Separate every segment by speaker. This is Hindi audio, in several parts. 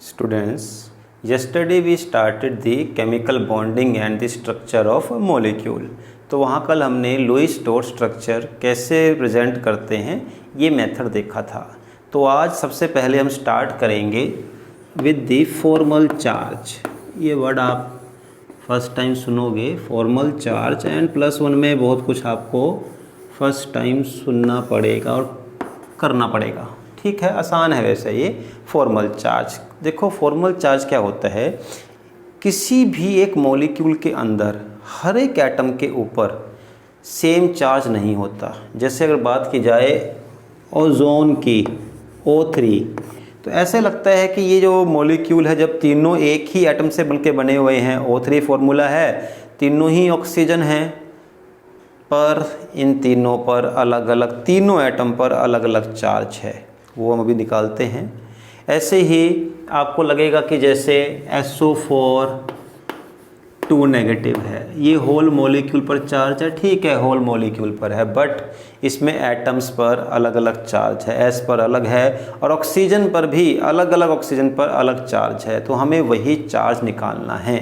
Speaker 1: Students, yesterday we started the chemical bonding and the structure of a molecule। तो वहाँ कल हमने लुईस डॉट स्ट्रक्चर कैसे प्रेजेंट करते हैं ये मेथड देखा था। तो आज सबसे पहले हम स्टार्ट करेंगे विद द फॉर्मल चार्ज। ये वर्ड आप फर्स्ट टाइम सुनोगे, फॉर्मल चार्ज, एंड +1 में बहुत कुछ आपको फर्स्ट टाइम सुनना पड़ेगा और करना पड़ेगा। ठीक है, आसान है वैसे ये फॉर्मल चार्ज। देखो फॉर्मल चार्ज क्या होता है, किसी भी एक मॉलिक्यूल के अंदर हर एक एटम के ऊपर सेम चार्ज नहीं होता। जैसे अगर बात की जाए ओजोन की O3, तो ऐसे लगता है कि ये जो मॉलिक्यूल है जब तीनों एक ही एटम से बनके बने हुए हैं, O3 फॉर्मूला है, तीनों ही ऑक्सीजन हैं, पर इन तीनों पर अलग अलग, तीनों एटम पर अलग अलग चार्ज है, वो हम अभी निकालते हैं। ऐसे ही आपको लगेगा कि जैसे SO4 2 नेगेटिव है, ये होल मॉलिक्यूल पर चार्ज है, ठीक है होल मॉलिक्यूल पर है, बट इसमें एटम्स पर अलग अलग चार्ज है, S पर अलग है, और ऑक्सीजन पर भी अलग अलग, ऑक्सीजन पर अलग चार्ज है। तो हमें वही चार्ज निकालना है,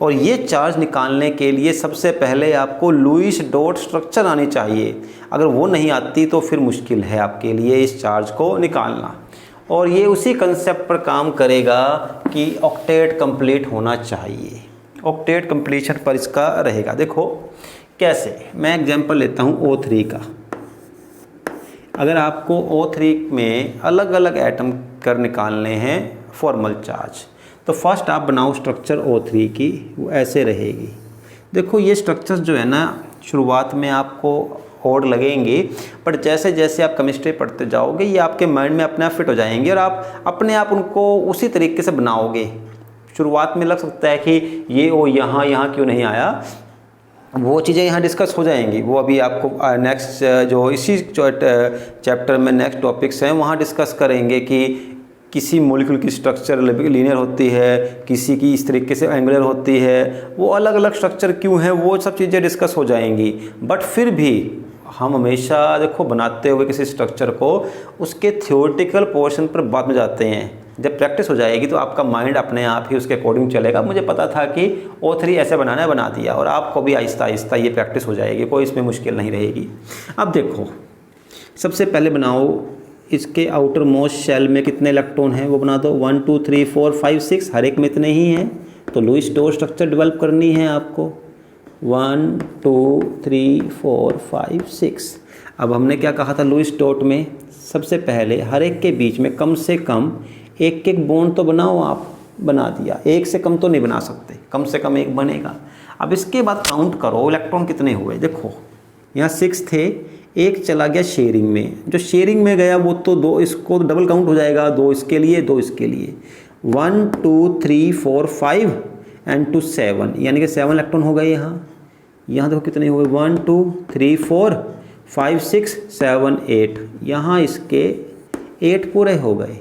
Speaker 1: और ये चार्ज निकालने के लिए सबसे पहले आपको लुईस डॉट स्ट्रक्चर आनी चाहिए। अगर वो नहीं आती तो फिर मुश्किल है आपके लिए इस चार्ज को निकालना। और ये उसी कंसेप्ट पर काम करेगा कि ऑक्टेट कंप्लीट होना चाहिए, ऑक्टेट कंप्लीशन पर इसका रहेगा। देखो कैसे, मैं एग्जांपल लेता हूँ O3 का। अगर आपको O3 में अलग अलग एटम कर निकालने हैं फॉर्मल चार्ज, तो फर्स्ट आप बनाओ स्ट्रक्चर O3 की, वो ऐसे रहेगी। देखो ये स्ट्रक्चर्स जो है ना, शुरुआत में आपको ओड लगेंगे, बट जैसे जैसे आप केमिस्ट्री पढ़ते जाओगे ये आपके माइंड में अपने आप फिट हो जाएंगे और आप अपने आप उनको उसी तरीके से बनाओगे। शुरुआत में लग सकता है कि ये ओ यहाँ क्यों नहीं आया, वो चीज़ें यहाँ डिस्कस हो जाएंगी। वो अभी आपको नेक्स्ट जो इसी चैप्टर में नेक्स्ट टॉपिक्स हैं वहाँ डिस्कस करेंगे कि किसी मॉलिक्यूल की स्ट्रक्चर लीनियर होती है, किसी की इस तरीके से एंगुलर होती है, वो अलग अलग स्ट्रक्चर क्यों है, वो सब चीज़ें डिस्कस हो जाएंगी। बट फिर भी हम हमेशा देखो बनाते हुए किसी स्ट्रक्चर को उसके थ्योरेटिकल पोर्शन पर बाद में जाते हैं। जब प्रैक्टिस हो जाएगी तो आपका माइंड अपने आप ही उसके अकॉर्डिंग चलेगा। मुझे पता था कि O3 ऐसे बनाना है, बना दिया, और आपको भी आहिस्ता आहिस्ता ये प्रैक्टिस हो जाएगी, कोई इसमें मुश्किल नहीं रहेगी। अब देखो सबसे पहले बनाओ इसके आउटर मोस्ट शेल में कितने इलेक्ट्रॉन हैं वो बना दो। 1 2 3 4 5 6, हर एक में इतने ही हैं। तो लुईस डॉट स्ट्रक्चर डेवलप करनी है आपको। 1 2 3 4 5 6। अब हमने क्या कहा था लुईस डॉट में, सबसे पहले हर एक के बीच में कम से कम एक एक बॉन्ड तो बनाओ। आप बना दिया, एक से कम तो नहीं बना सकते, कम से कम एक बनेगा। अब इसके बाद काउंट करो इलेक्ट्रॉन कितने हुए। देखो यहाँ 6 थे, एक चला गया शेयरिंग में, जो शेयरिंग में गया वो तो 2, इसको तो डबल काउंट हो जाएगा, 2 इसके लिए 2 इसके लिए। 1 2 3 4 5 एंड 2 7, यानी कि 7 इलेक्ट्रॉन हो गए यहाँ। यहाँ देखो कितने हुए, 1 2 3 4 5 6 7 8, यहाँ इसके 8 पूरे हो गए।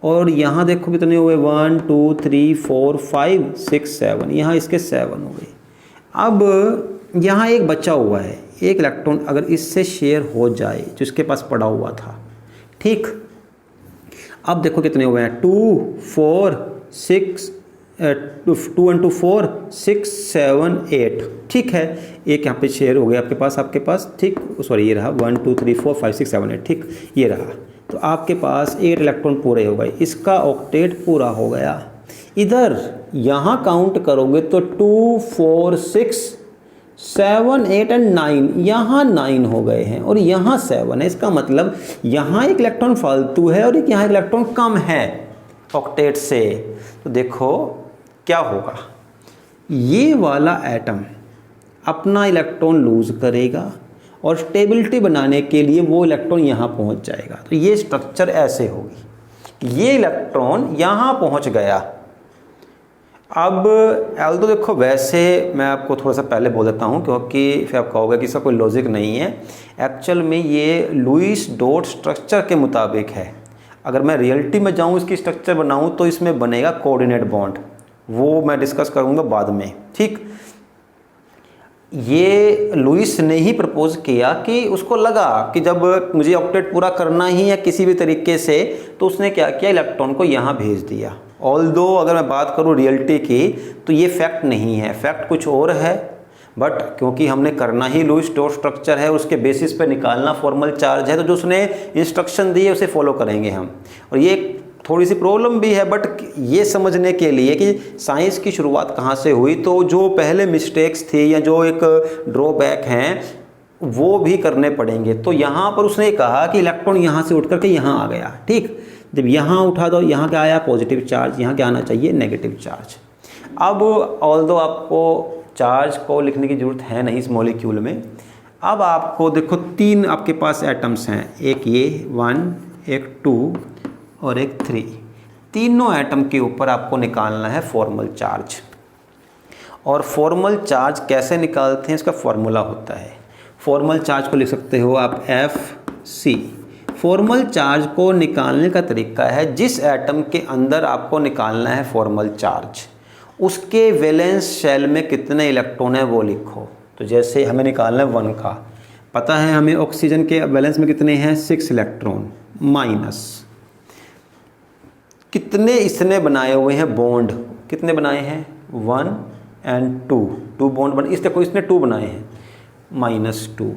Speaker 1: और यहाँ देखो कितने हुए, 1 2 3 4 5 6 7, यहाँ इसके 7 हो गए। अब यहाँ एक बचा हुआ है, एक इलेक्ट्रॉन अगर इससे शेयर हो जाए जो इसके पास पड़ा हुआ था, ठीक। अब देखो कितने हुए हैं, 2 4 6 2 and 2 4 6 7 8, ठीक है। एक यहाँ पे शेयर हो गया आपके पास, ठीक, सॉरी ये रहा 1 2 3 4 5 6 7 8, ठीक, ये रहा। तो आपके पास 8 इलेक्ट्रॉन पूरे हो गए, इसका ऑक्टेट पूरा हो गया। इधर यहाँ काउंट करोगे तो 2 4 6 7 8 एंड 9, यहाँ 9 हो गए हैं, और यहाँ 7 है। इसका मतलब यहाँ एक इलेक्ट्रॉन फालतू है और एक यहाँ इलेक्ट्रॉन कम है ऑक्टेट से। तो देखो क्या होगा, ये वाला एटम अपना इलेक्ट्रॉन लूज करेगा और स्टेबिलिटी बनाने के लिए वो इलेक्ट्रॉन यहाँ पहुँच जाएगा। तो ये स्ट्रक्चर ऐसे होगी, ये इलेक्ट्रॉन यहाँ पहुँच गया। अब तो देखो वैसे मैं आपको थोड़ा सा पहले बोल देता हूँ, क्योंकि फिर आप कहोगे कि इसका कोई लॉजिक नहीं है। एक्चुअल में ये लुईस डॉट स्ट्रक्चर के मुताबिक है। अगर मैं रियलिटी में जाऊँ, इसकी स्ट्रक्चर बनाऊँ, तो इसमें बनेगा कोऑर्डिनेट बॉन्ड, वो मैं डिस्कस करूँगा बाद में, ठीक। ये लुईस ने ही प्रपोज किया कि उसको लगा कि जब मुझे ऑक्टेट पूरा करना ही है किसी भी तरीके से, तो उसने क्या किया, इलेक्ट्रॉन को यहाँ भेज दिया। ऑल्दो अगर मैं बात करूँ रियलिटी की तो ये फैक्ट नहीं है, फैक्ट कुछ और है, बट क्योंकि हमने करना ही लुईस स्टोर स्ट्रक्चर है, उसके बेसिस पे निकालना फॉर्मल चार्ज है, तो जो उसने इंस्ट्रक्शन दी है उसे फॉलो करेंगे हम। और ये थोड़ी सी प्रॉब्लम भी है, बट ये समझने के लिए कि साइंस की शुरुआत कहाँ से हुई, तो जो पहले मिस्टेक्स थी या जो एक ड्रॉबैक हैं वो भी करने पड़ेंगे। तो यहाँ पर उसने कहा कि इलेक्ट्रॉन यहाँ से उठ करके यहाँ आ गया, ठीक। जब यहाँ उठा दो, यहाँ क्या आया, पॉजिटिव चार्ज, यहाँ क्या आना चाहिए, नेगेटिव चार्ज। अब ऑल्दो आपको चार्ज को लिखने की ज़रूरत है नहीं इस मॉलिक्यूल में। अब आपको देखो 3 आपके पास एटम्स हैं, एक ये 1, एक 2 और एक 3। तीनों एटम के ऊपर आपको निकालना है फॉर्मल चार्ज। और फॉर्मल चार्ज कैसे निकालते हैं, इसका फॉर्मूला होता है। फॉर्मल चार्ज को लिख सकते हो आप Fc। फॉर्मल चार्ज को निकालने का तरीका है, जिस एटम के अंदर आपको निकालना है फॉर्मल चार्ज, उसके वैलेंस शेल में कितने इलेक्ट्रॉन है वो लिखो। तो जैसे हमें निकालना है 1 का, पता है हमें ऑक्सीजन के वैलेंस में कितने हैं, 6 इलेक्ट्रॉन, माइनस कितने इसने बनाए हुए हैं बॉन्ड, कितने बनाए हैं, 1 and 2 बॉन्ड बने, इस देखो इसने 2 बनाए हैं, -2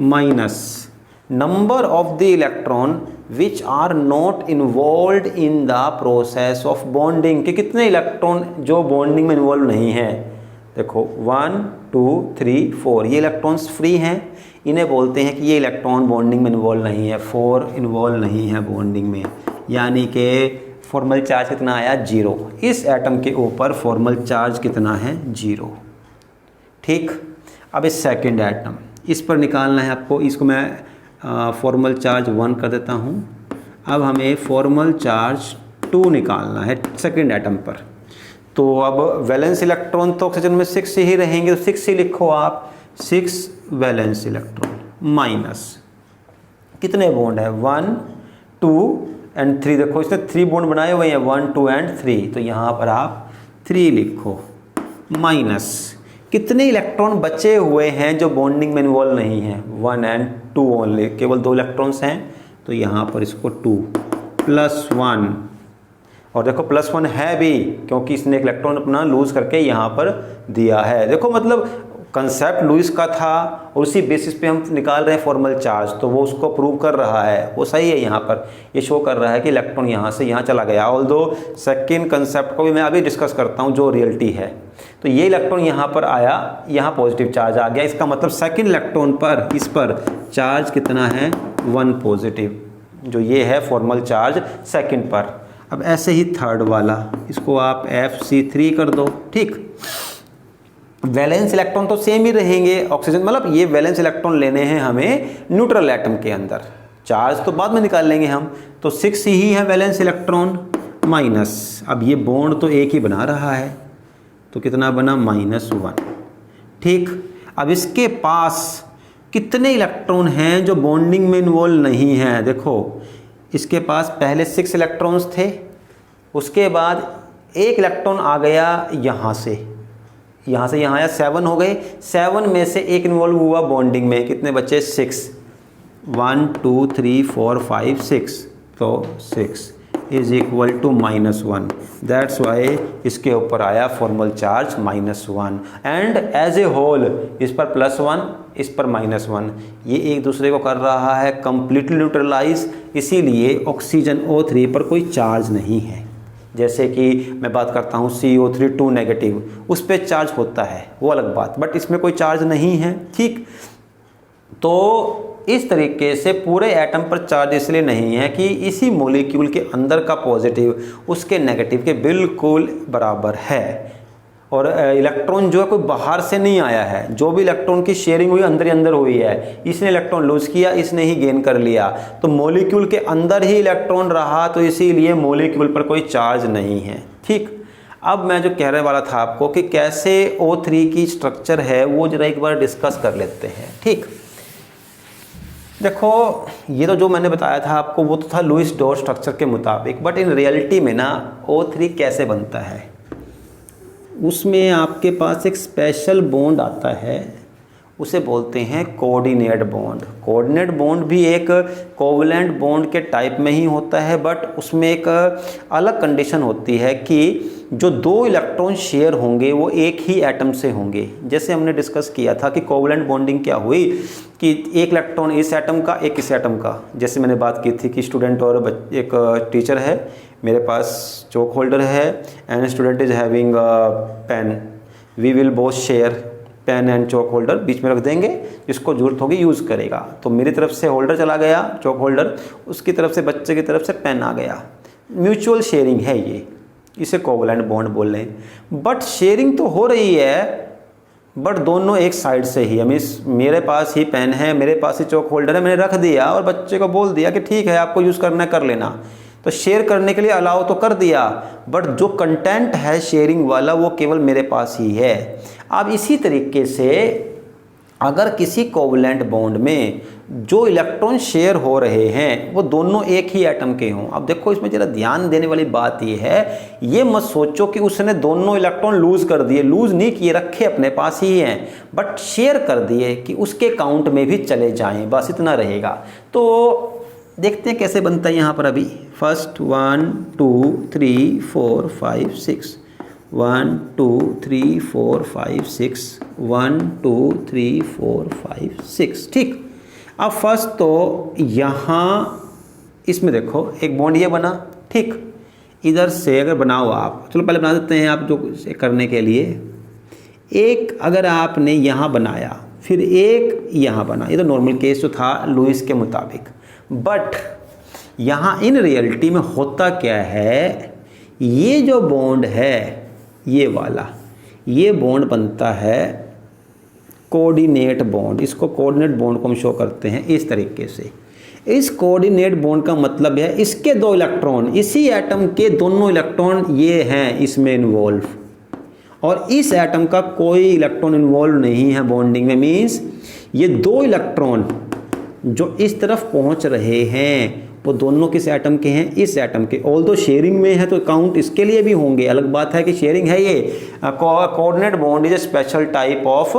Speaker 1: minus number of the electron which are not involve in the process of bonding, कि कितने इलेक्ट्रॉन जो बॉन्डिंग में इन्वॉल्व नहीं है। देखो 1 2 3 4 ये इलेक्ट्रॉन्स फ्री हैं, इन्हें बोलते हैं कि ये इलेक्ट्रॉन बॉन्डिंग में इन्वॉल्व नहीं है, 4 इन्वॉल्व नहीं है बॉन्डिंग में, यानी कि फॉर्मल चार्ज कितना आया, 0। इस एटम के ऊपर फॉर्मल चार्ज कितना है, 0, ठीक। अब इस सेकंड एटम, इस पर निकालना है आपको, इसको मैं फॉर्मल चार्ज 1 कर देता हूँ। अब हमें फॉर्मल चार्ज 2 निकालना है सेकंड एटम पर। तो अब वैलेंस इलेक्ट्रॉन तो ऑक्सीजन में 6 ही रहेंगे, तो 6 ही लिखो आप, 6 वैलेंस इलेक्ट्रॉन, माइनस कितने बॉन्ड है, 1 2 and 3। देखो इसने 3 बॉन्ड बनाए हुए हैं, 1 2 and 3, तो यहाँ पर आप 3 लिखो, माइनस कितने इलेक्ट्रॉन बचे हुए हैं जो बॉन्डिंग में इन्वॉल्व नहीं है, 1 and 2 ओनली, केवल 2 इलेक्ट्रॉन्स हैं, तो यहाँ पर इसको 2 +1, और देखो +1 है भी क्योंकि इसने एक इलेक्ट्रॉन अपना लूज करके यहाँ पर दिया है। देखो मतलब कंसेप्ट लुईस का था और उसी बेसिस पे हम निकाल रहे हैं फॉर्मल चार्ज, तो वो उसको प्रूव कर रहा है, वो सही है। यहाँ पर ये शो कर रहा है कि इलेक्ट्रॉन यहाँ से यहाँ चला गया, ऑल्दो सेकंड कंसेप्ट को भी मैं अभी डिस्कस करता हूँ जो रियलिटी है। तो ये इलेक्ट्रॉन यहाँ पर आया, यहाँ पॉजिटिव चार्ज आ गया, इसका मतलब सेकंड इलेक्ट्रॉन पर, इस पर चार्ज कितना है, 1 पॉजिटिव, जो ये है फॉर्मल चार्ज सेकंड पर। अब ऐसे ही थर्ड वाला, इसको आप Fc3 कर दो, ठीक। वैलेंस इलेक्ट्रॉन तो सेम ही रहेंगे, ऑक्सीजन मतलब ये वैलेंस इलेक्ट्रॉन लेने हैं हमें न्यूट्रल एटम के अंदर, चार्ज तो बाद में निकाल लेंगे हम। तो 6 ही है वैलेंस इलेक्ट्रॉन, माइनस, अब ये बॉन्ड तो एक ही बना रहा है, तो कितना बना, -1, ठीक। अब इसके पास कितने इलेक्ट्रॉन हैं जो बॉन्डिंग में इन्वॉल्व नहीं हैं। देखो इसके पास पहले 6 इलेक्ट्रॉन्स थे, उसके बाद एक इलेक्ट्रॉन आ गया यहाँ से यहाँ आया, 7 हो गए, 7 में से एक इन्वॉल्व हुआ बॉन्डिंग में, कितने बचे, 6, 1 2 3 4 5 6, तो 6 is equal to -1, that's why इसके ऊपर आया formal charge -1। And as a whole इस पर +1, इस पर -1, ये एक दूसरे को कर रहा है कंप्लीटली न्यूट्रलाइज, इसीलिए ऑक्सीजन O3 पर कोई चार्ज नहीं है। जैसे कि मैं बात करता हूँ CO3 2 नेगेटिव, उस पर चार्ज होता है, वो अलग बात, बट इसमें कोई चार्ज नहीं है, ठीक। तो इस तरीके से पूरे एटम पर चार्ज इसलिए नहीं है कि इसी मॉलिक्यूल के अंदर का पॉजिटिव उसके नेगेटिव के बिल्कुल बराबर है, और इलेक्ट्रॉन जो है कोई बाहर से नहीं आया है, जो भी इलेक्ट्रॉन की शेयरिंग हुई अंदर ही अंदर हुई है, इसने इलेक्ट्रॉन लूज किया, इसने ही गेन कर लिया, तो मॉलिक्यूल के अंदर ही इलेक्ट्रॉन रहा, तो इसीलिए मॉलिक्यूल पर कोई चार्ज नहीं है, ठीक। अब मैं जो कहने वाला था आपको कि कैसे O3 की स्ट्रक्चर है वो जरा एक बार डिस्कस कर लेते हैं, ठीक। देखो ये तो जो मैंने बताया था आपको वो तो था लुईस डॉट स्ट्रक्चर के मुताबिक, बट इन रियलिटी में ना O3 कैसे बनता है उसमें आपके पास एक स्पेशल बॉन्ड आता है, उसे बोलते हैं कोऑर्डिनेट बॉन्ड। कोऑर्डिनेट बॉन्ड भी एक कोवलेंट बॉन्ड के टाइप में ही होता है, बट उसमें एक अलग कंडीशन होती है कि जो दो इलेक्ट्रॉन शेयर होंगे वो एक ही एटम से होंगे। जैसे हमने डिस्कस किया था कि कोवलेंट बॉन्डिंग क्या हुई कि एक इलेक्ट्रॉन इस एटम का, एक इस एटम का। जैसे मैंने बात की थी कि स्टूडेंट और एक टीचर है, मेरे पास चॉक होल्डर है and student is having pen, we will both share pen and chalk holder, बीच में रख देंगे, जिसको जरूरत होगी यूज़ करेगा। तो मेरी तरफ से होल्डर चला गया चॉक होल्डर, उसकी तरफ से बच्चे की तरफ से पेन आ गया। म्यूचुअल शेयरिंग है ये, इसे कोवलेंट बॉन्ड बोल रहे हैं। बट शेयरिंग तो हो रही है, बट दोनों एक साइड से ही। मेरे पास ही पेन है, मेरे पास ही चॉक होल्डर है, मैंने रख दिया और बच्चे को बोल दिया कि ठीक है आपको यूज़ करना है कर लेना। तो शेयर करने के लिए अलाउ तो कर दिया, बट जो कंटेंट है शेयरिंग वाला वो केवल मेरे पास ही है। अब इसी तरीके से अगर किसी कोवलेंट बॉन्ड में जो इलेक्ट्रॉन शेयर हो रहे हैं वो दोनों एक ही एटम के हों। अब देखो इसमें जरा ध्यान देने वाली बात ये है, ये मत सोचो कि उसने दोनों इलेक्ट्रॉन लूज कर दिए, लूज नहीं किए, रखे अपने पास ही हैं, बट शेयर कर दिए कि उसके काउंट में भी चले जाएं, बस इतना रहेगा। तो देखते हैं कैसे बनता है यहाँ पर। अभी फर्स्ट 1 2 3 4 5 6 1 2 3 4 5 6 1 2 3 4 5 6, ठीक। अब फर्स्ट तो यहाँ इसमें देखो एक बॉन्ड ये बना, ठीक। इधर से अगर बनाओ आप, चलो पहले बना देते हैं आप जो करने के लिए। एक अगर आपने यहाँ बनाया, फिर एक यहाँ बना, ये तो नॉर्मल केस जो था लुईस के मुताबिक। बट यहाँ इन रियलिटी में होता क्या है, ये जो बॉन्ड है ये वाला, ये बॉन्ड बनता है कोऑर्डिनेट बॉन्ड। इसको कोऑर्डिनेट बॉन्ड को हम शो करते हैं इस तरीके से। इस कोऑर्डिनेट बॉन्ड का मतलब है इसके दो इलेक्ट्रॉन, इसी एटम के दोनों इलेक्ट्रॉन ये हैं इसमें इन्वॉल्व, और इस एटम का कोई इलेक्ट्रॉन इन्वॉल्व नहीं है बॉन्डिंग में। मीन्स ये दो इलेक्ट्रॉन जो इस तरफ पहुंच रहे हैं वो दोनों किस एटम के हैं, इस एटम के। ऑल्दो शेयरिंग में है तो काउंट इसके लिए भी होंगे, अलग बात है कि शेयरिंग है। ये coordinate bond is a special type of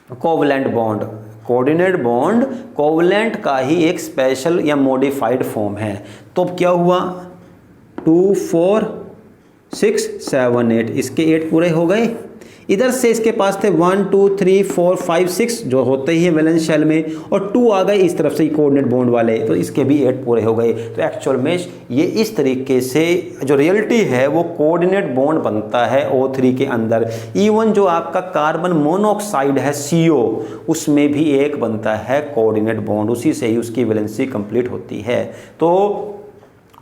Speaker 1: covalent bond. Coordinate bond covalent का ही एक स्पेशल या मॉडिफाइड फॉर्म है। तो क्या हुआ, 2 4 6 7 8, इसके 8 पूरे हो गए। इधर से इसके पास थे 1 2 3 4 5 6 जो होते ही हैं वैलेंस शेल में, और 2 आ गए इस तरफ से कोऑर्डिनेट बॉन्ड वाले, तो इसके भी 8 पूरे हो गए। तो एक्चुअल में ये इस तरीके से जो रियलिटी है वो कोऑर्डिनेट बॉन्ड बनता है O3 के अंदर। इवन जो आपका कार्बन मोनोऑक्साइड है CO, उसमें भी एक बनता है कोऑर्डिनेट बॉन्ड, उसी से ही उसकी वैलेंसी कंप्लीट होती है। तो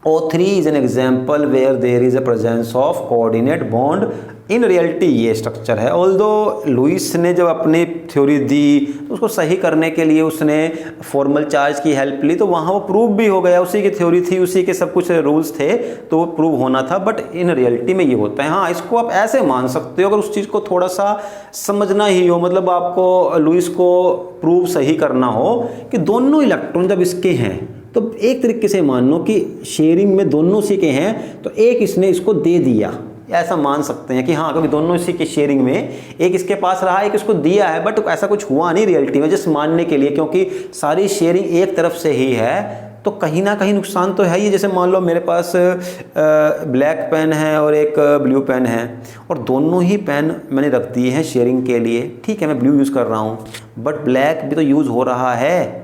Speaker 1: O3 is an example where there is a presence of coordinate bond. In reality ये स्ट्रक्चर है। ऑल्दो लुईस ने जब अपनी थ्योरी दी तो उसको सही करने के लिए उसने फॉर्मल चार्ज की हेल्प ली, तो वहाँ वो प्रूव भी हो गया, उसी की थ्योरी थी, उसी के सब कुछ रूल्स थे, तो वो प्रूव होना था। बट इन रियलिटी में ये होता है। हाँ, इसको आप ऐसे मान सकते हो अगर उस चीज़ को थोड़ा सा समझना ही हो, मतलब आपको लुईस को प्रूव सही करना हो कि दोनों इलेक्ट्रॉन जब इसके हैं तो एक तरीके से मान लो कि शेयरिंग में दोनों इसी के हैं, तो एक इसने इसको दे दिया, ऐसा मान सकते हैं कि हाँ, क्योंकि दोनों इसी की शेयरिंग में, एक इसके पास रहा, एक इसको दिया है, बट ऐसा कुछ हुआ नहीं रियलिटी में, जस्ट मानने के लिए, क्योंकि सारी शेयरिंग एक तरफ से ही है, तो कहीं ना कहीं नुकसान तो है ही। जैसे मान लो मेरे पास ब्लैक पेन है और एक ब्लू पेन है, और दोनों ही पेन मैंने रख दिए हैं शेयरिंग के लिए, ठीक है, मैं ब्लू यूज़ कर रहा हूँ, बट ब्लैक भी तो यूज़ हो रहा है,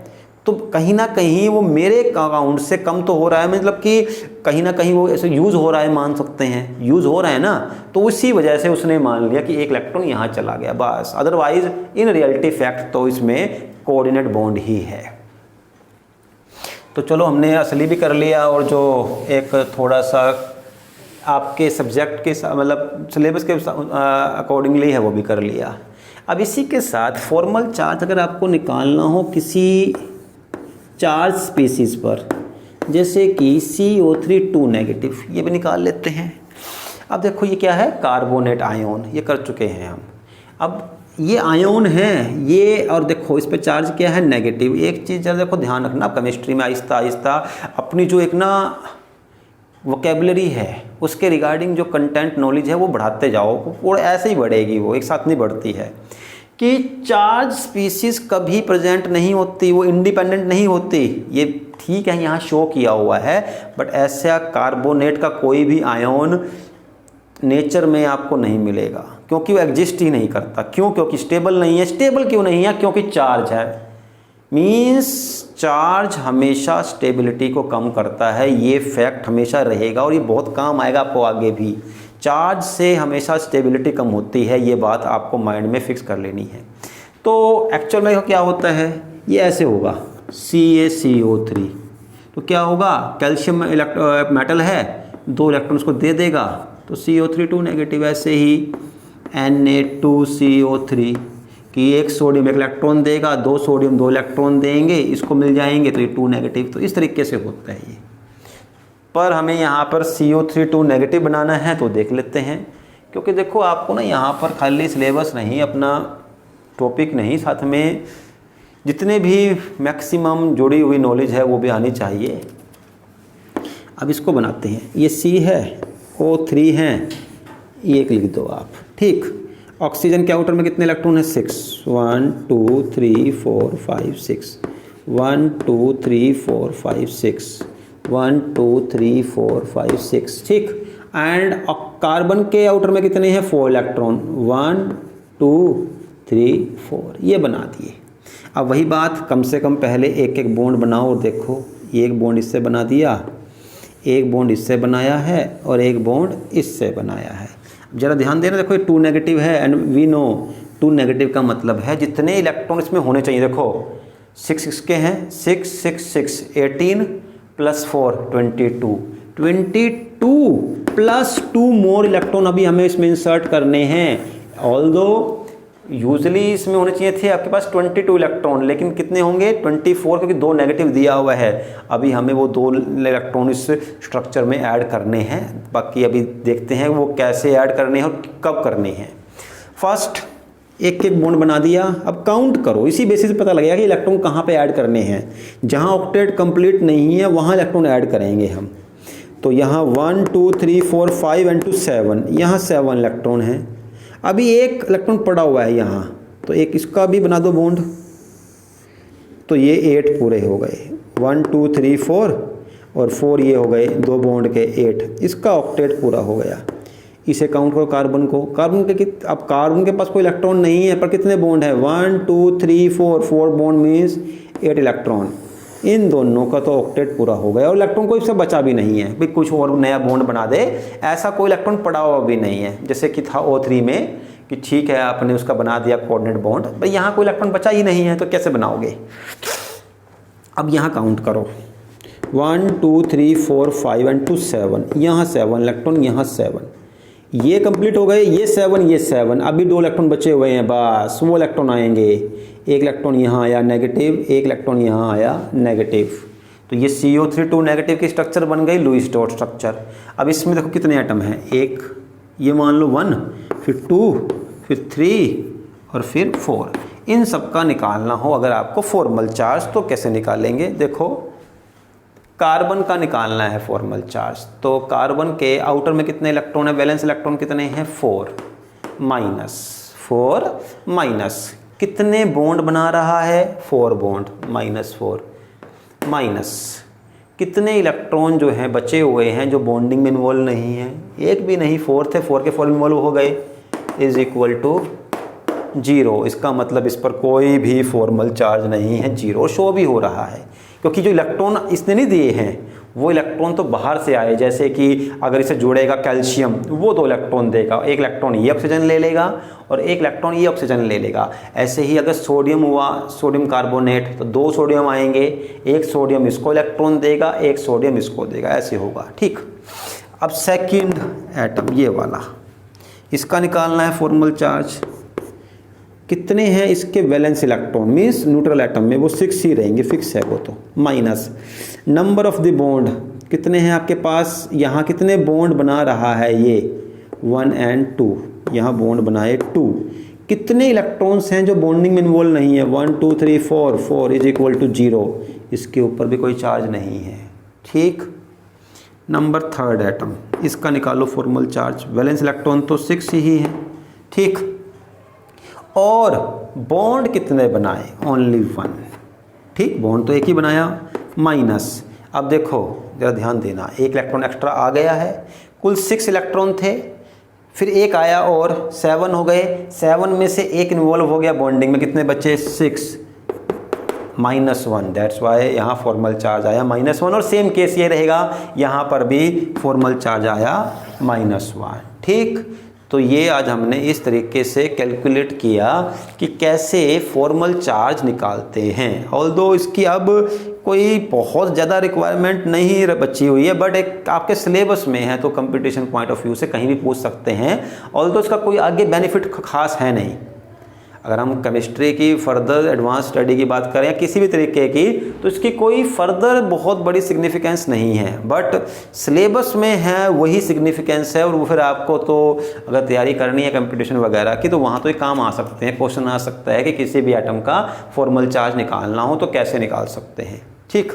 Speaker 1: तो कहीं ना कहीं वो मेरे अकाउंट से कम तो हो रहा है, मतलब कि कहीं ना कहीं वो ऐसे यूज़ हो रहा है, मान सकते हैं यूज़ हो रहा है ना, तो उसी वजह से उसने मान लिया कि एक इलेक्ट्रॉन यहाँ चला गया बस। अदरवाइज इन रियलिटी फैक्ट तो इसमें कोऑर्डिनेट बॉन्ड ही है। तो चलो हमने असली भी कर लिया, और जो एक थोड़ा सा आपके सब्जेक्ट के मतलब सिलेबस के अकॉर्डिंगली है वो भी कर लिया। अब इसी के साथ फॉर्मल चार्ज अगर आपको निकालना हो किसी चार्ज स्पीसीज पर, जैसे कि CO3 2 नेगेटिव, ये भी निकाल लेते हैं। अब देखो ये क्या है, कार्बोनेट आयोन, ये कर चुके हैं हम। अब ये आयोन है ये, और देखो इस पे चार्ज क्या है, नेगेटिव। एक चीज़ जरा देखो ध्यान रखना, केमिस्ट्री में आहिस्ता आहिस्ता अपनी जो एक ना वोकेबलरी है, उसके रिगार्डिंग जो कंटेंट नॉलेज है वो बढ़ाते जाओ, और ऐसे ही बढ़ेगी, वो एक साथ नहीं बढ़ती है। कि चार्ज स्पीसीज कभी प्रेजेंट नहीं होती, वो इंडिपेंडेंट नहीं होती, ये ठीक है यहाँ शो किया हुआ है, बट ऐसा कार्बोनेट का कोई भी आयोन नेचर में आपको नहीं मिलेगा, क्योंकि वो एग्जिस्ट ही नहीं करता। क्यों? क्योंकि स्टेबल नहीं है। स्टेबल क्यों नहीं है? क्योंकि चार्ज है। मीन्स चार्ज हमेशा स्टेबिलिटी को कम करता है, ये फैक्ट हमेशा रहेगा और ये बहुत काम आएगा आपको आगे भी। चार्ज से हमेशा स्टेबिलिटी कम होती है, ये बात आपको माइंड में फिक्स कर लेनी है। तो एक्चुअल में क्या होता है, ये ऐसे होगा CaCO3, तो क्या होगा, कैल्शियम मेटल है, 2 इलेक्ट्रॉन उसको दे देगा तो CO3 2 नेगेटिव। ऐसे ही Na2CO3 कि 1 सोडियम 1 इलेक्ट्रॉन देगा, 2 सोडियम 2 इलेक्ट्रॉन देंगे, इसको मिल जाएंगे तो ये 2 नेगेटिव। तो इस तरीके से होता है ये। पर हमें यहाँ पर CO3 2 नेगेटिव बनाना है तो देख लेते हैं, क्योंकि देखो आपको ना यहाँ पर खाली सिलेबस नहीं, अपना टॉपिक नहीं, साथ में जितने भी मैक्सिमम जुड़ी हुई नॉलेज है वो भी आनी चाहिए। अब इसको बनाते हैं, ये C है, O3 हैं, ये एक लिख दो आप, ठीक। ऑक्सीजन के आउटर में कितने इलेक्ट्रॉन है? 6, 1 2 3 4 5 6, 1 2 3 4 5 6, 1 2 3 4 5 6, ठीक। एंड कार्बन के आउटर में कितने हैं? 4 इलेक्ट्रॉन, 1 2 3 4, ये बना दिए। अब वही बात, कम से कम पहले एक एक बॉन्ड बनाओ और देखो, एक बॉन्ड इससे बना दिया, एक बॉन्ड इससे बनाया है और एक बॉन्ड इससे बनाया है। ज़रा ध्यान देना, देखो ये 2 नेगेटिव है एंड वी नो 2 नेगेटिव का मतलब है जितने इलेक्ट्रॉन इसमें होने चाहिए। देखो 6 इसके हैं, 6 6 6 18 + 4 22, 22 + 2 मोर इलेक्ट्रॉन अभी हमें इसमें इंसर्ट करने हैं। ऑल्दो यूजली इसमें होने चाहिए थे आपके पास 22 इलेक्ट्रॉन, लेकिन कितने होंगे? 24, क्योंकि 2 नेगेटिव दिया हुआ है। अभी हमें वो 2 इलेक्ट्रॉन इस स्ट्रक्चर में ऐड करने हैं। बाकी अभी देखते हैं वो कैसे ऐड करने हैं और कब करने हैं। फर्स्ट एक एक बॉन्ड बना दिया, अब काउंट करो, इसी बेसिस पे पता लगेगा कि इलेक्ट्रॉन कहाँ पे ऐड करने हैं। जहाँ ऑक्टेट कंप्लीट नहीं है वहाँ इलेक्ट्रॉन ऐड करेंगे हम। तो यहाँ 1 2 3 4 5 एंड 2 7, यहाँ 7 इलेक्ट्रॉन हैं। अभी एक इलेक्ट्रॉन पड़ा हुआ है यहाँ, तो एक इसका भी बना दो बॉन्ड, तो ये 8 पूरे हो गए। 1 2 3 4 और 4 ये हो गए 2 बॉन्ड के 8, इसका ऑक्टेट पूरा हो गया। इसे काउंट करो कार्बन को, कार्बन के अब कार्बन के पास कोई इलेक्ट्रॉन नहीं है, पर कितने बॉन्ड है? 1 2 3 4, 4 बॉन्ड मीन्स 8 इलेक्ट्रॉन। इन दोनों का तो ऑक्टेट पूरा हो गया और इलेक्ट्रॉन कोई इससे बचा भी नहीं है। भाई कुछ और नया बॉन्ड बना दे, ऐसा कोई इलेक्ट्रॉन पड़ा हुआ भी नहीं है, जैसे कि था O3 में कि ठीक है आपने उसका बना दिया कोऑर्डिनेट बॉन्ड, भाई यहाँ कोई इलेक्ट्रॉन बचा ही नहीं है, तो कैसे बनाओगे? अब यहाँ काउंट करो, 1 2 3 4 5 एंड 2 7, यहाँ 7 इलेक्ट्रॉन, यहाँ 7, ये कंप्लीट हो गए। ये 7 ये 7, अभी 2 इलेक्ट्रॉन बचे हुए हैं, बस वो इलेक्ट्रॉन आएंगे। एक इलेक्ट्रॉन यहाँ आया नेगेटिव, एक इलेक्ट्रॉन यहाँ आया नेगेटिव, तो ये CO3 2 नेगेटिव की स्ट्रक्चर बन गई लुईस डॉट स्ट्रक्चर। अब इसमें देखो कितने एटम हैं, एक ये मान लो 1, फिर 2, फिर 3 और फिर 4। इन सब का निकालना हो अगर आपको फॉर्मल चार्ज, तो कैसे निकालेंगे? देखो कार्बन का निकालना है फॉर्मल चार्ज, तो कार्बन के आउटर में कितने इलेक्ट्रॉन है? वैलेंस इलेक्ट्रॉन कितने हैं? 4 माइनस कितने बॉन्ड बना रहा है? 4 बॉन्ड, -4 माइनस कितने इलेक्ट्रॉन जो हैं बचे हुए हैं जो बॉन्डिंग में इन्वॉल्व नहीं है? एक भी नहीं, 4 थे, 4 के 4 इन्वॉल्व हो गए, इज इक्वल टू 0। इसका मतलब इस पर कोई भी फॉर्मल चार्ज नहीं है, 0 शो भी हो रहा है, क्योंकि जो इलेक्ट्रॉन इसने नहीं दिए हैं वो इलेक्ट्रॉन तो बाहर से आए। जैसे कि अगर इसे जोड़ेगा कैल्शियम, वो 2 इलेक्ट्रॉन देगा, एक इलेक्ट्रॉन ये ऑक्सीजन ले लेगा और एक इलेक्ट्रॉन ये ऑक्सीजन ले लेगा। ऐसे ही अगर सोडियम हुआ, सोडियम कार्बोनेट, तो 2 सोडियम आएंगे, एक सोडियम इसको इलेक्ट्रॉन देगा, एक सोडियम इसको देगा, ऐसे होगा, ठीक। अब सेकंड एटम ये वाला, इसका निकालना है फॉर्मल चार्ज। कितने हैं इसके valence electron, means neutral atom में वो 6 ही रहेंगे, फिक्स है वो तो। Minus number of the bond, कितने हैं आपके पास? यहाँ कितने बॉन्ड बना रहा है ये? 1 and 2, यहाँ बॉन्ड बनाए 2। कितने इलेक्ट्रॉन्स हैं जो बॉन्डिंग में इन्वॉल्व नहीं है? 1 2 3 4, 4 इज इक्वल टू 0। इसके ऊपर भी कोई चार्ज नहीं है, ठीक। नंबर 3rd एटम, इसका निकालो फॉर्मल चार्ज। वैलेंस इलेक्ट्रॉन तो 6 ही है, ठीक। और बॉन्ड कितने बनाए? ओनली 1, ठीक। बॉन्ड तो एक ही बनाया, माइनस। अब देखो जरा ध्यान देना, एक इलेक्ट्रॉन एक्स्ट्रा आ गया है। कुल 6 इलेक्ट्रॉन थे, फिर एक आया और 7 हो गए। 7 में से एक इन्वॉल्व हो गया बॉन्डिंग में, कितने बचे? 6 -1। दैट्स वाई यहाँ फॉर्मल चार्ज आया -1। और सेम केस ये रहेगा, यहाँ पर भी फॉर्मल चार्ज आया -1, ठीक। तो ये आज हमने इस तरीके से कैलकुलेट किया कि कैसे फॉर्मल चार्ज निकालते हैं। ऑल्दो इसकी अब कोई बहुत ज़्यादा रिक्वायरमेंट नहीं बची हुई है, बट एक आपके सिलेबस में है तो कंपटीशन पॉइंट ऑफ व्यू से कहीं भी पूछ सकते हैं। ऑल्दो इसका कोई आगे बेनिफिट खास है नहीं। अगर हम केमिस्ट्री की फर्दर एडवांस स्टडी की बात करें या किसी भी तरीके की, तो इसकी कोई फर्दर बहुत बड़ी सिग्निफिकेंस नहीं है, बट सिलेबस में है वही सिग्निफिकेंस है। और वो फिर आपको तो अगर तैयारी करनी है कंपटीशन वगैरह की, तो वहाँ तो ये काम आ सकते हैं। क्वेश्चन आ सकता है कि किसी भी एटम का फॉर्मल चार्ज निकालना हो तो कैसे निकाल सकते हैं, ठीक।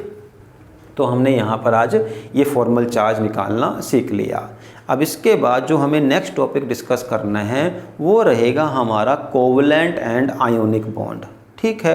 Speaker 1: तो हमने यहाँ पर आज ये फॉर्मल चार्ज निकालना सीख लिया। अब इसके बाद जो हमें नेक्स्ट टॉपिक डिस्कस करना है वो रहेगा हमारा कोवलेंट एंड आयोनिक बॉन्ड, ठीक है।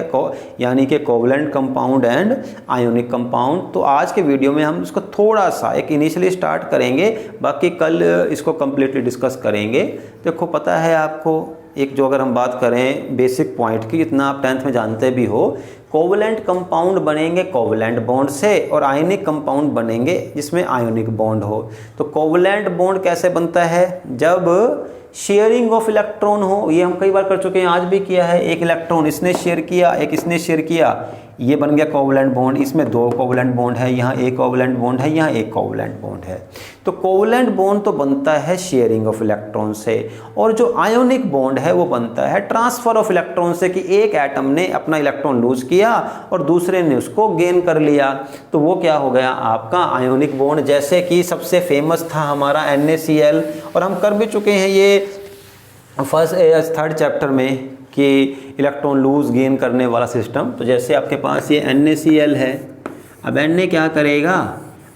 Speaker 1: यानी कि covalent compound and ionic compound. तो आज के वीडियो में हम इसको थोड़ा सा एक इनिशियली स्टार्ट करेंगे, बाकी कल इसको कम्प्लीटली डिस्कस करेंगे। देखो पता है आपको, एक जो अगर हम बात करें बेसिक पॉइंट की, इतना आप 10th में जानते भी हो, कोवलेंट कंपाउंड बनेंगे कोवलेंट बॉन्ड से, और आयनिक कंपाउंड बनेंगे जिसमें आयोनिक बॉन्ड हो। तो कोवलेंट बॉन्ड कैसे बनता है? जब शेयरिंग ऑफ इलेक्ट्रॉन हो। ये हम कई बार कर चुके हैं, आज भी किया है। एक इलेक्ट्रॉन इसने शेयर किया, एक इसने शेयर किया, ये बन गया कोवलेंट बॉन्ड। इसमें 2 कोवलेंट बॉन्ड है, यहाँ एक कोवलेंट बॉन्ड है, यहाँ एक कोवलेंट बॉन्ड है। तो कोवलेंट बॉन्ड तो बनता है शेयरिंग ऑफ इलेक्ट्रॉन से, और जो आयोनिक बॉन्ड है वो बनता है ट्रांसफर ऑफ इलेक्ट्रॉन से, कि एक एटम ने अपना इलेक्ट्रॉन लूज किया और दूसरे ने उसको गेन कर लिया। तो वो क्या हो गया आपका आयोनिक बॉन्ड। जैसे कि सबसे फेमस था हमारा NaCl, और हम कर भी चुके हैं ये 3rd चैप्टर में कि इलेक्ट्रॉन लूज गेन करने वाला सिस्टम। तो जैसे आपके पास ये NaCl है, अब Na क्या करेगा?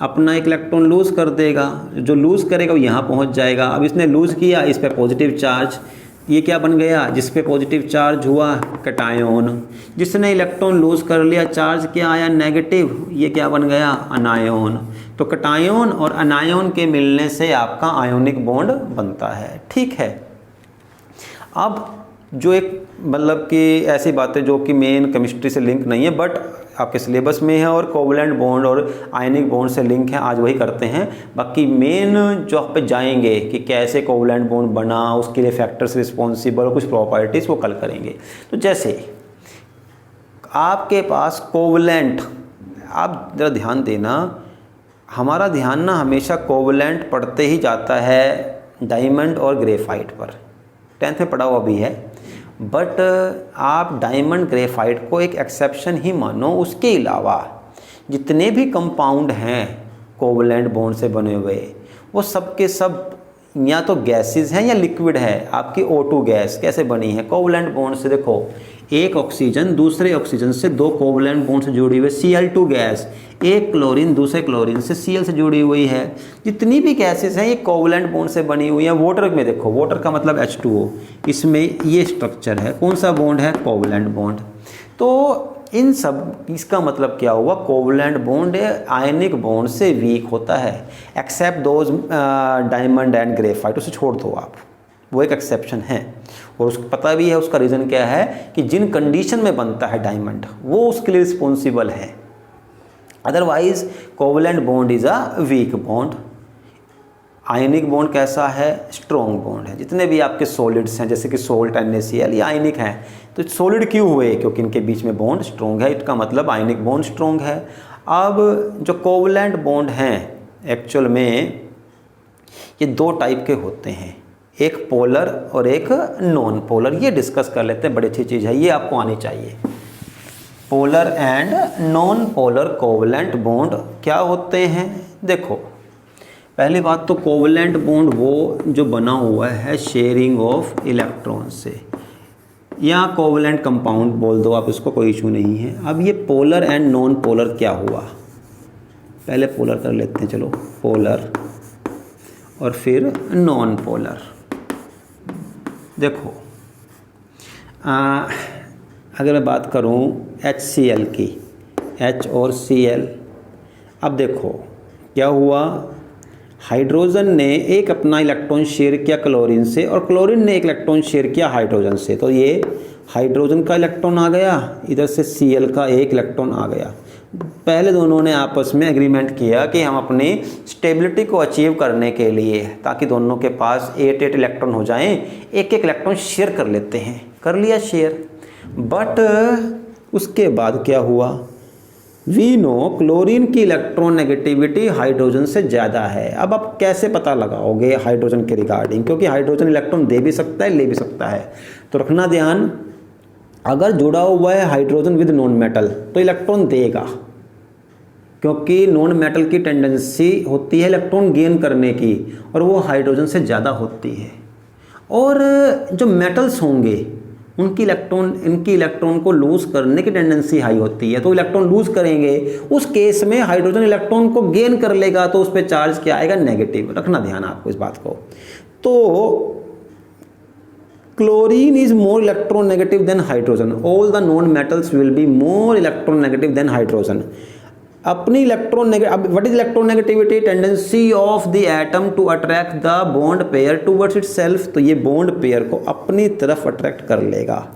Speaker 1: अपना एक इलेक्ट्रॉन लूज कर देगा, जो लूज करेगा वो यहाँ पहुँच जाएगा। अब इसने लूज किया, इस पे पॉजिटिव चार्ज, ये क्या बन गया? जिस पे पॉजिटिव चार्ज हुआ कैटायन। जिसने इलेक्ट्रॉन लूज कर लिया, चार्ज क्या आया? नेगेटिव, ये क्या बन गया? अनायन। तो कैटायन और अनायन के मिलने से आपका आयोनिक बॉन्ड बनता है, ठीक है। अब जो एक मतलब कि ऐसी बातें जो कि मेन केमिस्ट्री से लिंक नहीं है बट आपके सिलेबस में है, और कोवलेंट बॉन्ड और आयनिक बॉन्ड से लिंक है, आज वही करते हैं। बाकी मेन जो आप पे जाएंगे कि कैसे कोवलेंट बॉन्ड बना, उसके लिए फैक्टर्स रिस्पॉन्सिबल और कुछ प्रॉपर्टीज़, वो कल करेंगे। तो जैसे आपके पास कोवलेंट, आप ज़रा ध्यान देना, हमारा ध्यान ना हमेशा कोवलेंट पढ़ते ही जाता है डायमंड और ग्रेफाइट पर, 10th में पढ़ा हुआ भी है। बट आप डायमंड ग्रेफाइट को एक एक्सेप्शन ही मानो। उसके अलावा जितने भी कंपाउंड हैं कोवलेंट बॉन्ड से बने हुए, वो सब के सब या तो गैसेस हैं या लिक्विड है। आपकी O2 गैस कैसे बनी है? कोवलेंट बॉन्ड से। देखो, एक ऑक्सीजन दूसरे ऑक्सीजन से 2 कोवलेंट बॉन्ड से जुड़ी हुई, Cl2 गैस, एक क्लोरीन दूसरे क्लोरीन से Cl से जुड़ी हुई है। जितनी भी गैसेस हैं ये कोवलेंट बॉन्ड से बनी हुई हैं। वाटर में देखो, वाटर का मतलब H2O, इसमें ये स्ट्रक्चर है। कौन सा बॉन्ड है? Covalent bond. तो इन सब इसका मतलब क्या हुआ? कोवलेंट बॉन्ड आयनिक बॉन्ड से वीक होता है, except those diamond and graphite, उसे छोड़ दो आप, वो एक एक्सेप्शन है। और उसको पता भी है उसका रीज़न क्या है, कि जिन कंडीशन में बनता है डायमंड वो उसके लिए रिस्पॉन्सिबल है। Otherwise covalent bond is a weak bond. Ionic bond कैसा है? स्ट्रॉन्ग बॉन्ड है। जितने भी आपके सॉलिड्स हैं जैसे कि सोल्ट, NaCl, ये आयनिक हैं। तो सॉलिड क्यों हुए? क्योंकि इनके बीच में बॉन्ड स्ट्रॉन्ग है, इसका मतलब आयनिक बॉन्ड स्ट्रॉन्ग है। अब जो कोवलेंट बॉन्ड हैं एक्चुअल में ये 2 टाइप के होते हैं, एक पोलर और एक नॉन पोलर। ये डिस्कस कर लेते हैं, बड़ी अच्छी चीज़ है, ये आपको आनी चाहिए। Polar and non polar covalent bond क्या होते हैं? देखो, पहली बात तो कोवलेंट बॉन्ड वो जो बना हुआ है शेयरिंग ऑफ इलेक्ट्रॉन से, या कोवलेंट कंपाउंड बोल दो आप इसको, कोई इशू नहीं है। अब ये पोलर एंड नॉन पोलर क्या हुआ? पहले पोलर कर लेते हैं, चलो पोलर और फिर नॉन पोलर। देखो अगर मैं बात करूं HCl की, H और Cl, अब देखो क्या हुआ, हाइड्रोजन ने एक अपना इलेक्ट्रॉन शेयर किया क्लोरीन से और क्लोरीन ने एक इलेक्ट्रॉन शेयर किया हाइड्रोजन से, तो ये हाइड्रोजन का इलेक्ट्रॉन आ गया, इधर से Cl का एक इलेक्ट्रॉन आ गया। पहले दोनों ने आपस में एग्रीमेंट किया कि हम अपनी स्टेबिलिटी को अचीव करने के लिए, ताकि दोनों के पास 8 इलेक्ट्रॉन हो जाएं, एक एक इलेक्ट्रॉन शेयर कर लेते हैं, कर लिया शेयर। बट उसके बाद क्या हुआ, वी नो क्लोरीन की इलेक्ट्रॉन नेगेटिविटी हाइड्रोजन से ज़्यादा है। अब आप कैसे पता लगाओगे हाइड्रोजन के रिगार्डिंग, क्योंकि हाइड्रोजन इलेक्ट्रॉन दे भी सकता है ले भी सकता है। तो रखना ध्यान, अगर जुड़ा हुआ है हाइड्रोजन विद नॉन मेटल तो इलेक्ट्रॉन देगा, क्योंकि नॉन मेटल की टेंडेंसी होती है इलेक्ट्रॉन गेन करने की और वो हाइड्रोजन से ज़्यादा होती है। और जो मेटल्स होंगे इनकी इलेक्ट्रॉन को लूज़ करने की टेंडेंसी हाई होती है, तो इलेक्ट्रॉन लूज़ करेंगे, उस केस में हाइड्रोजन इलेक्ट्रॉन को गेन कर लेगा, तो उस पर चार्ज क्या आएगा, नेगेटिव। रखना ध्यान आपको इस बात को। तो chlorine is more electronegative than hydrogen. All the non-metals will be more electronegative than hydrogen. अपनी what is electronegativity? Tendency of the atom to attract the bond pair towards itself. तो ये bond pair को अपनी तरफ अट्रैक्ट कर लेगा।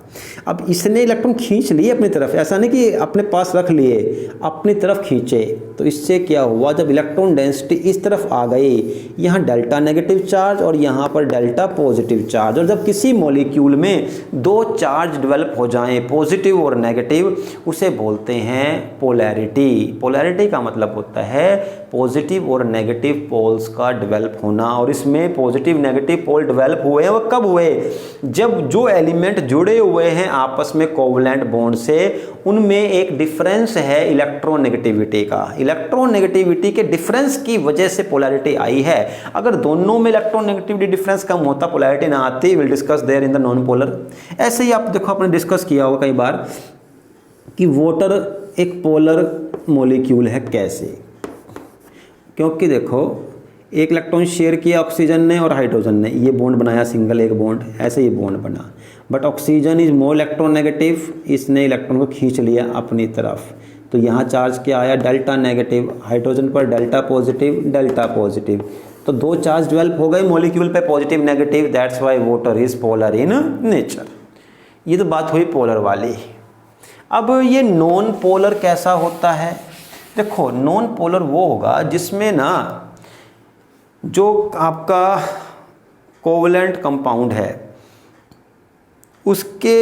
Speaker 1: अब इसने इलेक्ट्रॉन खींच लिए अपनी तरफ, ऐसा नहीं कि अपने पास रख लिए, अपनी तरफ खींचे। तो इससे क्या हुआ, जब इलेक्ट्रॉन डेंसिटी इस तरफ आ गई, यहाँ डेल्टा नेगेटिव चार्ज और यहाँ पर डेल्टा पॉजिटिव चार्ज, और जब किसी मॉलिक्यूल में दो चार्ज डेवलप हो जाएं, पॉजिटिव और नेगेटिव, उसे बोलते हैं पोलैरिटी। पोलैरिटी का मतलब होता है पॉजिटिव और नेगेटिव पोल्स का डेवलप होना। और इसमें पॉजिटिव नेगेटिव पोल डेवलप हुए हैं, वो कब हुए, जब जो एलिमेंट जुड़े हुए हैं आपस में कोवलेंट बॉन्ड से, उनमें एक डिफरेंस है इलेक्ट्रोनेगेटिविटी का। इलेक्ट्रोनेगेटिविटी के डिफरेंस की वजह से पोलैरिटी आई है। अगर दोनों में इलेक्ट्रोनेगेटिविटी डिफरेंस कम होता, पोलैरिटी ना आती। Will discuss there in the non polar. ऐसे ही आप देखो, आपने डिस्कस किया होगा कई बार कि वाटर एक पोलर मॉलिक्यूल है। कैसे, क्योंकि देखो एक इलेक्ट्रॉन शेयर किया ऑक्सीजन ने और हाइड्रोजन ने, ये बॉन्ड बनाया सिंगल एक बॉन्ड, ऐसे ही बॉन्ड बना। But oxygen is more electronegative, इसने इलेक्ट्रॉन को खींच लिया अपनी तरफ, तो यहाँ चार्ज क्या आया, डेल्टा नेगेटिव। हाइड्रोजन पर डेल्टा पॉजिटिव, डेल्टा पॉजिटिव, तो दो चार्ज डेवलप हो गए मॉलिक्यूल पे, positive negative. That's why water is polar in nature. ये तो बात हुई पोलर वाली। अब ये नॉन पोलर कैसा होता है? देखो नॉन पोलर वो होगा जिसमें ना जो आपका कोवलेंट कंपाउंड है उसके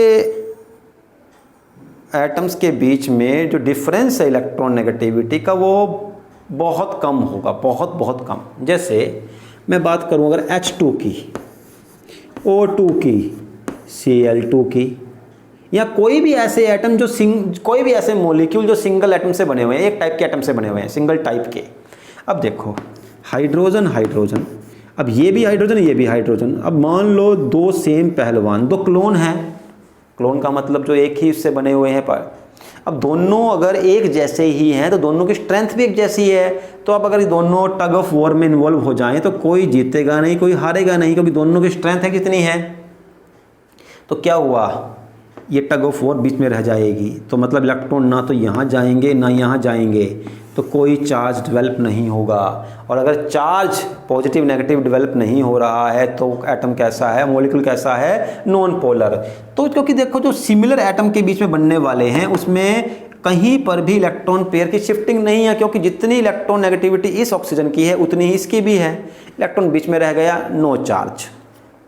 Speaker 1: एटम्स के बीच में जो डिफरेंस है इलेक्ट्रॉन नेगेटिविटी का, वो बहुत कम होगा, बहुत कम। जैसे मैं बात करूं अगर H2 की, O2 की, Cl2 की, या कोई भी ऐसे एटम जो कोई भी ऐसे मॉलिक्यूल जो सिंगल एटम से बने हुए हैं, एक टाइप के एटम से बने हुए हैं, सिंगल टाइप के। अब देखो हाइड्रोजन हाइड्रोजन, अब ये भी हाइड्रोजन ये भी हाइड्रोजन। अब मान लो दो सेम पहलवान, दो क्लोन हैं। क्लोन का मतलब जो एक ही उससे बने हुए हैं। पर अब दोनों अगर एक जैसे ही हैं तो दोनों की स्ट्रेंथ भी एक जैसी है। तो अब अगर दोनों टग ऑफ वॉर में इन्वॉल्व हो जाएं तो कोई जीतेगा नहीं, कोई हारेगा नहीं, क्योंकि दोनों की स्ट्रेंथ है कितनी है। तो क्या हुआ, ये टग ऑफ वॉर बीच में रह जाएगी। तो मतलब इलेक्ट्रॉन ना तो यहाँ जाएंगे ना यहाँ जाएंगे, तो कोई चार्ज डेवलप नहीं होगा। और अगर चार्ज पॉजिटिव नेगेटिव डेवलप नहीं हो रहा है तो एटम कैसा है, मॉलिक्यूल कैसा है, नॉन पोलर। तो क्योंकि देखो जो सिमिलर एटम के बीच में बनने वाले हैं उसमें कहीं पर भी इलेक्ट्रॉन पेयर की शिफ्टिंग नहीं है, क्योंकि जितनी इलेक्ट्रॉन नेगेटिविटी इस ऑक्सीजन की है उतनी ही इसकी भी है। इलेक्ट्रॉन बीच में रह गया, नो चार्ज।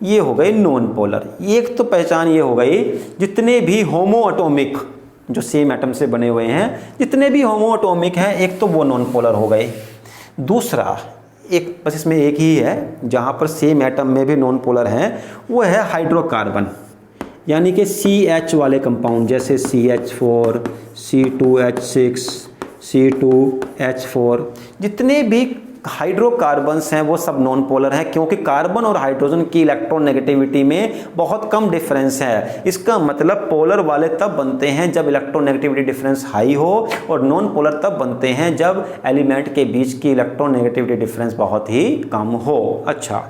Speaker 1: ये हो गई नॉन पोलर। एक तो पहचान ये हो गई, जितने भी होमो एटॉमिक जो सेम एटम से बने हुए हैं, जितने भी होमो एटॉमिक हैं, एक तो वो नॉन पोलर हो गए। दूसरा एक बस इसमें एक ही है जहाँ पर सेम एटम में भी नॉन पोलर हैं, वो है हाइड्रोकार्बन, यानी कि CH वाले कंपाउंड, जैसे CH4, C2H6, C2H4, जितने भी हाइड्रोकार्बन्स हैं वो सब नॉन पोलर हैं, क्योंकि कार्बन और हाइड्रोजन की इलेक्ट्रोनेगेटिविटी में बहुत कम डिफरेंस है। इसका मतलब पोलर वाले तब बनते हैं जब इलेक्ट्रोनेगेटिविटी डिफरेंस हाई हो, और नॉन पोलर तब बनते हैं जब एलिमेंट के बीच की इलेक्ट्रोनेगेटिविटी डिफरेंस बहुत ही कम हो। अच्छा,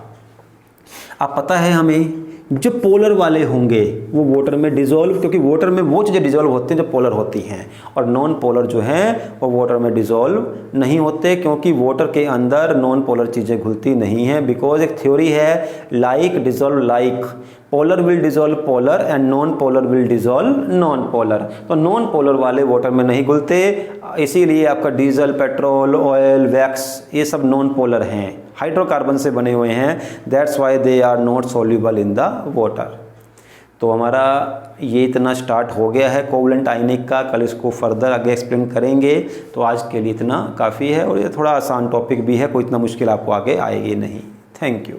Speaker 1: अब पता है हमें जो पोलर वाले होंगे वो वाटर में डिजोल्व, क्योंकि वाटर में वो चीज़ें डिजोल्व होती हैं जो पोलर होती हैं, और नॉन पोलर जो हैं वो वाटर में डिजोल्व नहीं होते, क्योंकि वाटर के अंदर नॉन पोलर चीज़ें घुलती नहीं हैं। बिकॉज एक थ्योरी है like dissolve like, polar will dissolve polar and non polar will dissolve non polar. तो नॉन पोलर वाले वाटर में नहीं घुलते, इसीलिए आपका डीजल, पेट्रोल, ऑयल, वैक्स ये सब नॉन पोलर हैं, हाइड्रोकार्बन से बने हुए हैं, that's why they are not soluble in the water. तो हमारा ये इतना स्टार्ट हो गया है कोवलेंट आयनिक का, कल इसको फर्दर आगे एक्सप्लेन करेंगे। तो आज के लिए इतना काफ़ी है, और ये थोड़ा आसान टॉपिक भी है, कोई इतना मुश्किल आपको आगे आएगी नहीं। Thank you.